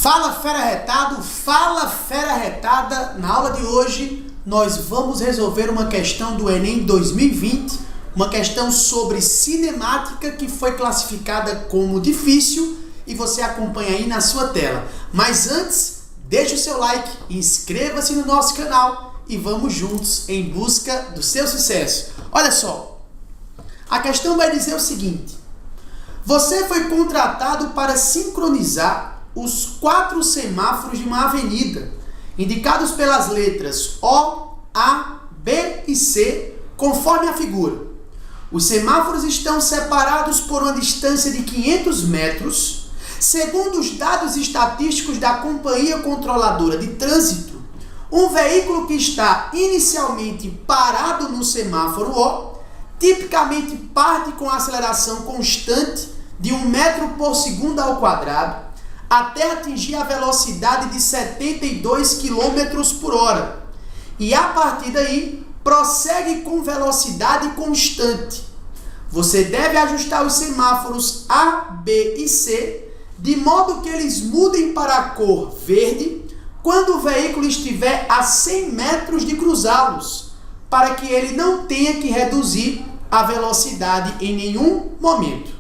Fala fera retado, fala fera retada. Na aula de hoje nós vamos resolver uma questão do Enem 2020, uma questão sobre cinemática que foi classificada como difícil e você acompanha aí na sua tela. Mas antes, deixe o seu like, inscreva-se no nosso canal e vamos juntos em busca do seu sucesso. Olha só, a questão vai dizer o seguinte: você foi contratado para sincronizar os 4 semáforos de uma avenida, indicados pelas letras O, A, B e C, conforme a figura. Os semáforos estão separados por uma distância de 500 metros. Segundo os dados estatísticos da Companhia Controladora de Trânsito, um veículo que está inicialmente parado no semáforo O, tipicamente parte com aceleração constante de 1 metro por segundo ao quadrado, até atingir a velocidade de 72 km por hora. E a partir daí, prossegue com velocidade constante. Você deve ajustar os semáforos A, B e C, de modo que eles mudem para a cor verde quando o veículo estiver a 100 metros de cruzá-los, para que ele não tenha que reduzir a velocidade em nenhum momento.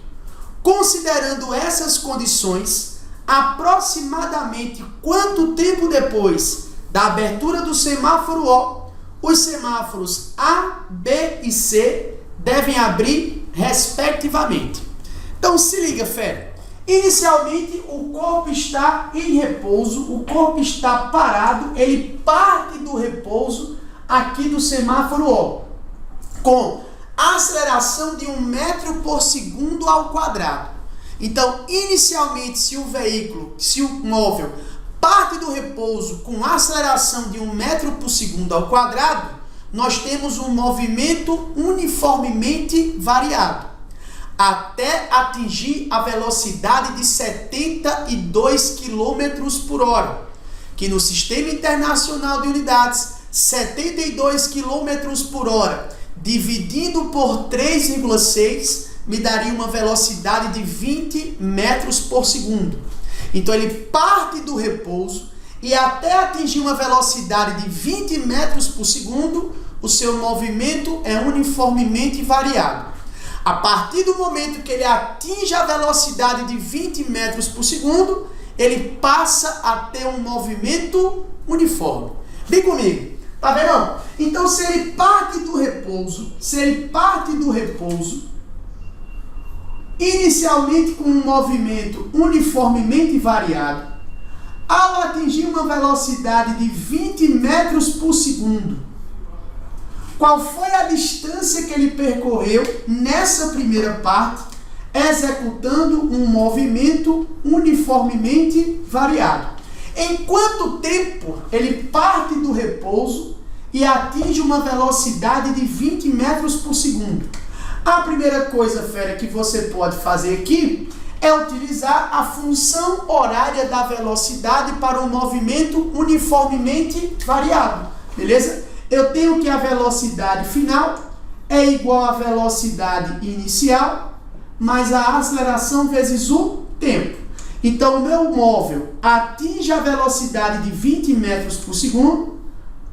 Considerando essas condições, aproximadamente quanto tempo depois da abertura do semáforo O, os semáforos A, B e C devem abrir respectivamente. Então se liga, fera. Inicialmente o corpo está em repouso, o corpo está parado, ele parte do repouso aqui do semáforo O, com aceleração de 1 metro por segundo ao quadrado. Então, inicialmente, se o móvel parte do repouso com aceleração de 1 metro por segundo ao quadrado, nós temos um movimento uniformemente variado, até atingir a velocidade de 72 km por hora, que no Sistema Internacional de Unidades, 72 km por hora, dividido por 3,6, me daria uma velocidade de 20 metros por segundo. Então ele parte do repouso e até atingir uma velocidade de 20 metros por segundo, o seu movimento é uniformemente variado. A partir do momento que ele atinge a velocidade de 20 metros por segundo, ele passa a ter um movimento uniforme. Vem comigo, tá vendo? Então se ele parte do repouso, inicialmente com um movimento uniformemente variado, ao atingir uma velocidade de 20 metros por segundo, qual foi a distância que ele percorreu nessa primeira parte, executando um movimento uniformemente variado? Em quanto tempo ele parte do repouso e atinge uma velocidade de 20 metros por segundo? A primeira coisa, fera, que você pode fazer aqui é utilizar a função horária da velocidade para um movimento uniformemente variado, beleza? Eu tenho que a velocidade final é igual à velocidade inicial mais a aceleração vezes o tempo. Então, o meu móvel atinge a velocidade de 20 metros por segundo,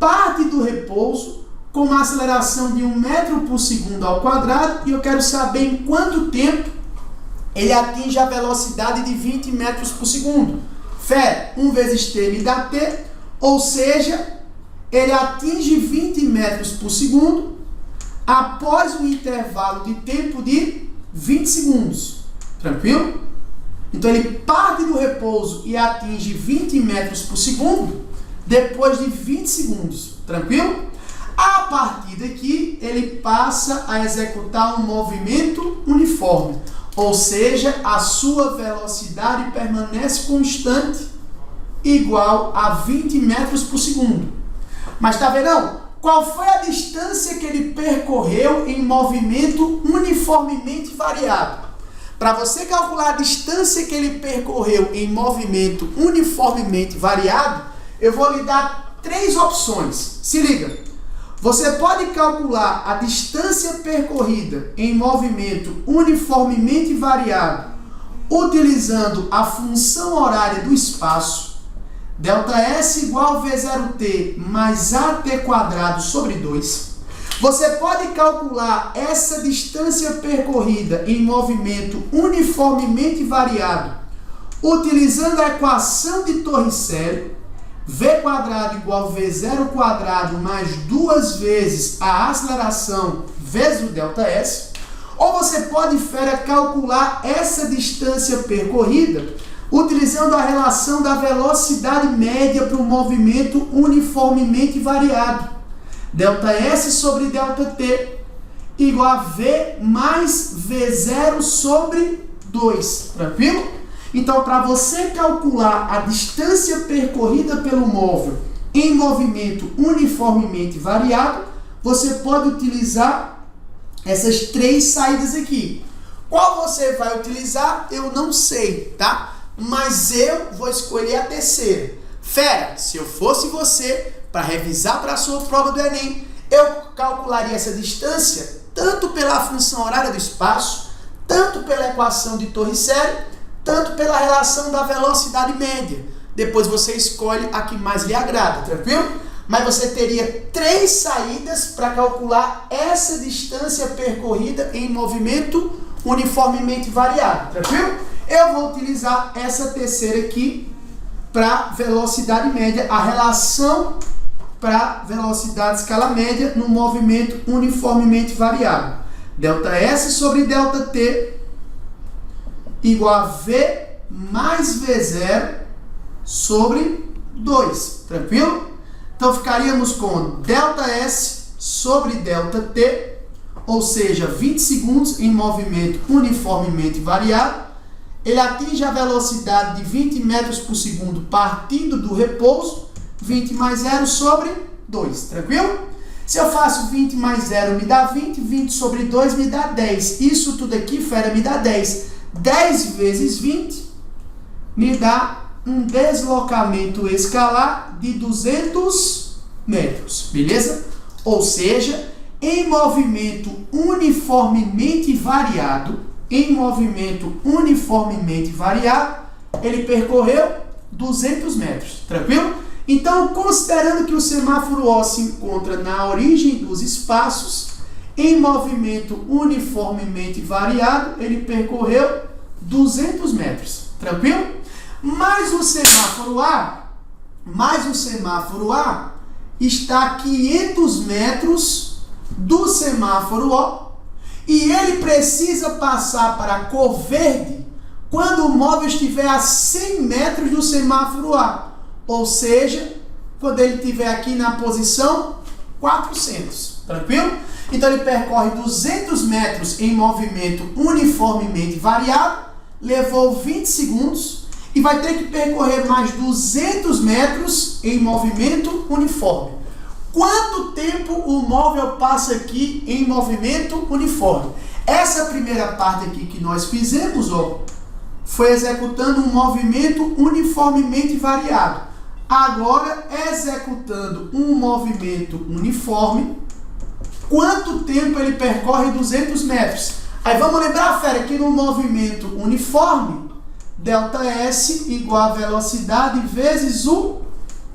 parte do repouso, com uma aceleração de 1 metro por segundo ao quadrado, e eu quero saber em quanto tempo ele atinge a velocidade de 20 metros por segundo. Fé, 1 vezes t me dá t, ou seja, ele atinge 20 metros por segundo após um intervalo de tempo de 20 segundos. Tranquilo? Então ele parte do repouso e atinge 20 metros por segundo depois de 20 segundos. Tranquilo? A partir daqui, ele passa a executar um movimento uniforme, ou seja, a sua velocidade permanece constante, igual a 20 metros por segundo. Mas tá vendo? Qual foi a distância que ele percorreu em movimento uniformemente variado? Para você calcular a distância que ele percorreu em movimento uniformemente variado, eu vou lhe dar 3 opções. Se liga. Você pode calcular a distância percorrida em movimento uniformemente variado utilizando a função horária do espaço, ΔS igual a V0t mais AT² sobre 2, você pode calcular essa distância percorrida em movimento uniformemente variado, utilizando a equação de Torricelli, V² igual a V0² mais 2 vezes a aceleração vezes o ΔS, ou você pode, fera, calcular essa distância percorrida utilizando a relação da velocidade média para o movimento uniformemente variado, ΔS sobre ΔT, igual a V mais V0 sobre 2, tranquilo? Então, para você calcular a distância percorrida pelo móvel em movimento uniformemente variado, você pode utilizar essas três saídas aqui. Qual você vai utilizar, eu não sei, tá? Mas eu vou escolher a terceira. Fera, se eu fosse você, para revisar para a sua prova do Enem, eu calcularia essa distância tanto pela função horária do espaço, tanto pela equação de Torricelli, tanto pela relação da velocidade média. Depois você escolhe a que mais lhe agrada, tranquilo? Mas você teria três saídas para calcular essa distância percorrida em movimento uniformemente variado, tranquilo? Eu vou utilizar essa terceira aqui para velocidade média, a relação para velocidade escala média no movimento uniformemente variado. ΔS sobre ΔT igual a V mais V0 sobre 2, tranquilo? Então ficaríamos com ΔS sobre ΔT, ou seja, 20 segundos em movimento uniformemente variado. Ele atinge a velocidade de 20 metros por segundo partindo do repouso, 20 mais 0 sobre 2, tranquilo? Se eu faço 20 mais 0 me dá 20, 20 sobre 2 me dá 10. Isso tudo aqui, fera, me dá 10. 10 vezes 20 me dá um deslocamento escalar de 200 metros, beleza? Ou seja, em movimento uniformemente variado, ele percorreu 200 metros, tranquilo? Então, considerando que o semáforo O se encontra na origem dos espaços, em movimento uniformemente variado, ele percorreu 200 metros, tranquilo? Mas o semáforo A está a 500 metros do semáforo O e ele precisa passar para a cor verde quando o móvel estiver a 100 metros do semáforo A, ou seja, quando ele estiver aqui na posição 400, tranquilo? Então ele percorre 200 metros em movimento uniformemente variado, levou 20 segundos e vai ter que percorrer mais 200 metros em movimento uniforme. Quanto tempo o móvel passa aqui em movimento uniforme? Essa primeira parte aqui que nós fizemos, ó, foi executando um movimento uniformemente variado. Agora, executando um movimento uniforme, quanto tempo ele percorre 200 metros? Aí vamos lembrar, fera, que no movimento uniforme, ΔS igual a velocidade vezes o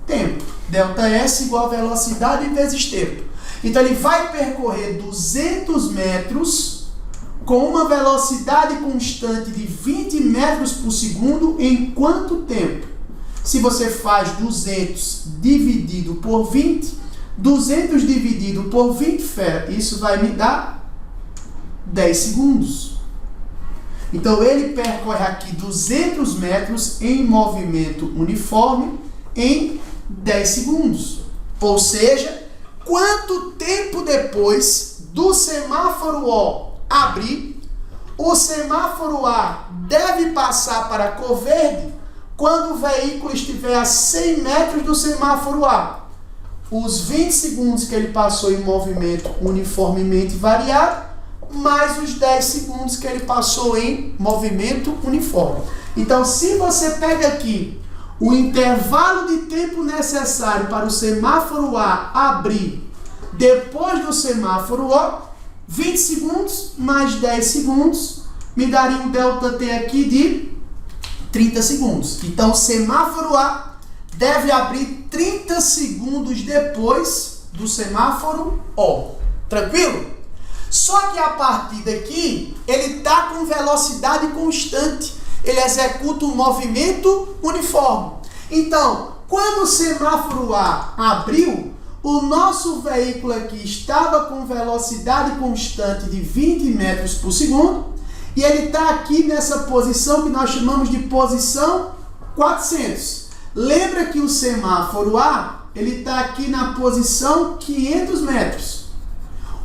tempo. ΔS igual a velocidade vezes tempo. Então ele vai percorrer 200 metros com uma velocidade constante de 20 metros por segundo em quanto tempo? Se você faz 200 dividido por 20, 200 dividido por 20, fera, isso vai me dar 10 segundos. Então ele percorre aqui 200 metros em movimento uniforme em 10 segundos. Ou seja, quanto tempo depois do semáforo O abrir, o semáforo A deve passar para a cor verde quando o veículo estiver a 100 metros do semáforo A. Os 20 segundos que ele passou em movimento uniformemente variado, mais os 10 segundos que ele passou em movimento uniforme. Então, se você pega aqui o intervalo de tempo necessário para o semáforo A abrir depois do semáforo O, 20 segundos mais 10 segundos me daria um ΔT aqui de 30 segundos. Então, o semáforo A deve abrir 30 segundos depois do semáforo O. Tranquilo? Só que a partir daqui, ele está com velocidade constante. Ele executa um movimento uniforme. Então, quando o semáforo A abriu, o nosso veículo aqui estava com velocidade constante de 20 metros por segundo e ele está aqui nessa posição que nós chamamos de posição 400. Lembra que o semáforo A ele está aqui na posição 500 metros.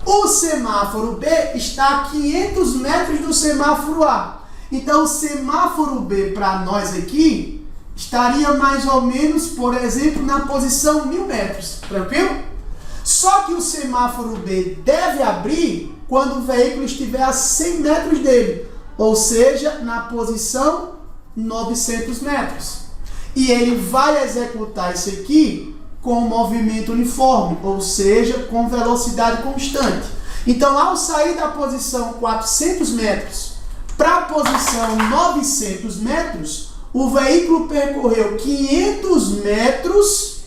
O semáforo B está a 500 metros do semáforo A. Então, o semáforo B para nós aqui estaria mais ou menos, por exemplo, na posição 1000 metros. Tranquilo? Só que o semáforo B deve abrir quando o veículo estiver a 100 metros dele. Ou seja, na posição 900 metros. E ele vai executar isso aqui com movimento uniforme, ou seja, com velocidade constante. Então, ao sair da posição 400 metros para a posição 900 metros, o veículo percorreu 500 metros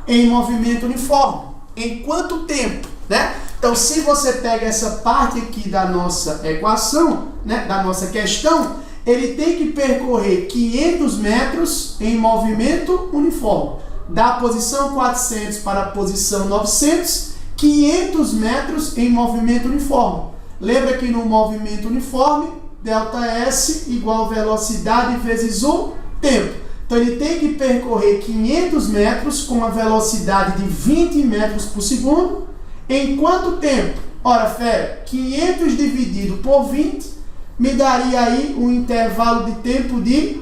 em movimento uniforme. Em quanto tempo? Né? Então, se você pega essa parte aqui da nossa equação, né, da nossa questão, ele tem que percorrer 500 metros em movimento uniforme. Da posição 400 para a posição 900, 500 metros em movimento uniforme. Lembra que no movimento uniforme, ΔS igual velocidade vezes o tempo. Então, ele tem que percorrer 500 metros com a velocidade de 20 metros por segundo. Em quanto tempo? Ora, fera, 500 dividido por 20 me daria aí um intervalo de tempo de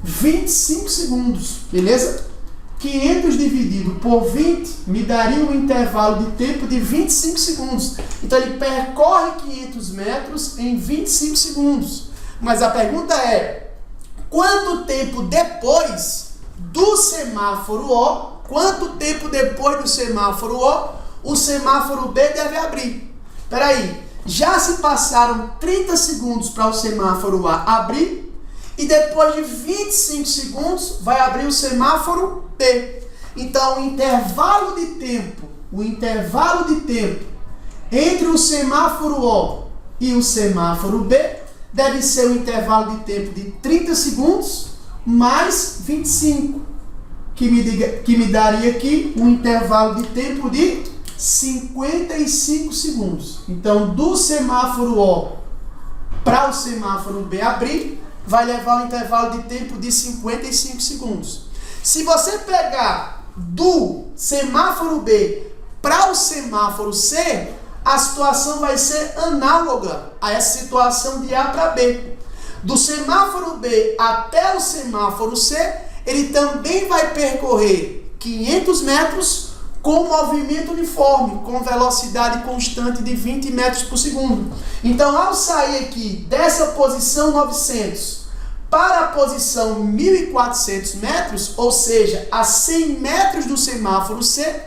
25 segundos. Beleza? 500 dividido por 20 me daria um intervalo de tempo de 25 segundos. Então, ele percorre 500 metros em 25 segundos. Mas a pergunta é, quanto tempo depois do semáforo O, o semáforo B deve abrir? Espera aí, já se passaram 30 segundos para o semáforo A abrir e depois de 25 segundos vai abrir o semáforo B. Então, o intervalo de tempo entre o semáforo O e o semáforo B deve ser um intervalo de tempo de 30 segundos mais 25, que me daria aqui um intervalo de tempo de 55 segundos. Então, do semáforo O para o semáforo B abrir, vai levar um intervalo de tempo de 55 segundos. Se você pegar do semáforo B para o semáforo C, a situação vai ser análoga a essa situação de A para B. Do semáforo B até o semáforo C, ele também vai percorrer 500 metros com movimento uniforme, com velocidade constante de 20 metros por segundo. Então, ao sair aqui dessa posição 900 para a posição 1.400 metros, ou seja, a 100 metros do semáforo C,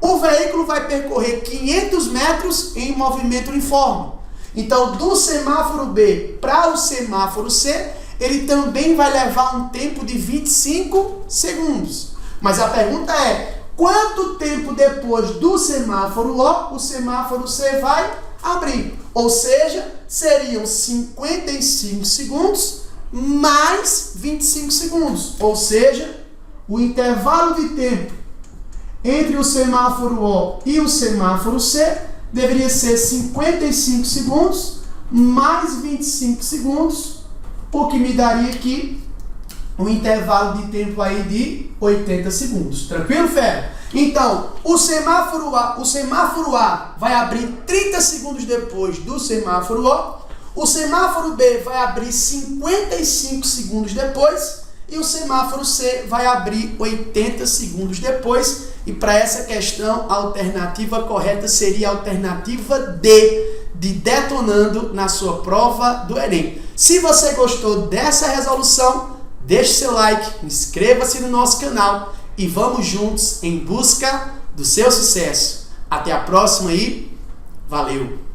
o veículo vai percorrer 500 metros em movimento uniforme. Então, do semáforo B para o semáforo C, ele também vai levar um tempo de 25 segundos. Mas a pergunta é, quanto tempo depois do semáforo O semáforo C vai abrir? Ou seja, seriam 55 segundos mais 25 segundos. Ou seja, o intervalo de tempo entre o semáforo O e o semáforo C deveria ser 55 segundos mais 25 segundos, o que me daria aqui um intervalo de tempo aí de 80 segundos. Tranquilo, fera? Então, o semáforo A vai abrir 30 segundos depois do semáforo O semáforo B vai abrir 55 segundos depois e o semáforo C vai abrir 80 segundos depois. E para essa questão, a alternativa correta seria a alternativa D, de detonando na sua prova do Enem. Se você gostou dessa resolução, deixe seu like, inscreva-se no nosso canal e vamos juntos em busca do seu sucesso. Até a próxima e valeu!